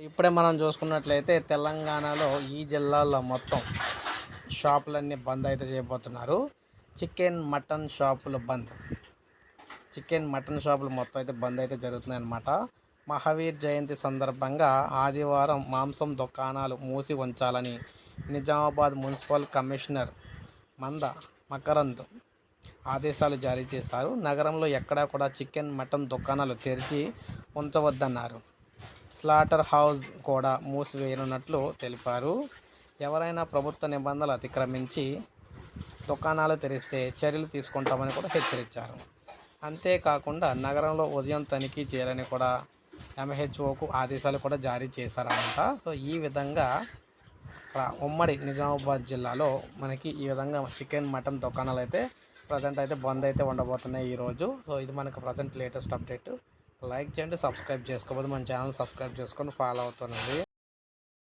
ఇప్పుడే మనం చూసుకున్నట్లయితే తెలంగాణలో ఈ జిల్లాల్లో మొత్తం షాపులన్నీ బంద్ అయితే చేయబోతున్నారు. చికెన్ మటన్ షాపులు బంద్. చికెన్ మటన్ షాపులు మొత్తం అయితే బంద్ అయితే జరుగుతున్నాయన్నమాట. మహావీర్ జయంతి సందర్భంగా ఆదివారం మాంసం దుకాణాలు మూసి ఉంచాలని నిజామాబాద్ మున్సిపల్ కమిషనర్ మంద మకరంద్ ఆదేశాలు జారీ చేశారు. నగరంలో ఎక్కడా కూడా చికెన్ మటన్ దుకాణాలు తెరిచి ఉంచవద్దన్నారు. స్లాటర్ హౌస్ కూడా మూసివేయనున్నట్లు తెలిపారు. ఎవరైనా ప్రభుత్వ నిబంధనలు అతిక్రమించి దుకాణాలు తెరిస్తే చర్యలు తీసుకుంటామని కూడా హెచ్చరించారు. అంతేకాకుండా నగరంలో ఉదయం తనిఖీ చేయాలని కూడా ఎంహెచ్ఓకు ఆదేశాలు కూడా జారీ చేశారన్నమాట. సో ఈ విధంగా ఉమ్మడి నిజామాబాద్ జిల్లాలో మనకి ఈ విధంగా చికెన్ మటన్ దుకాణాలు అయితే ప్రజెంట్ అయితే బంద్ అయితే ఉండబోతున్నాయి ఈరోజు. సో ఇది మనకు ప్రజెంట్ లేటెస్ట్ అప్డేట్. లైక్ చేయండి, సబ్స్క్రైబ్ చేసుకోకపోతే మన ఛానల్ సబ్స్క్రైబ్ చేసుకొని ఫాలో అవుతానండి.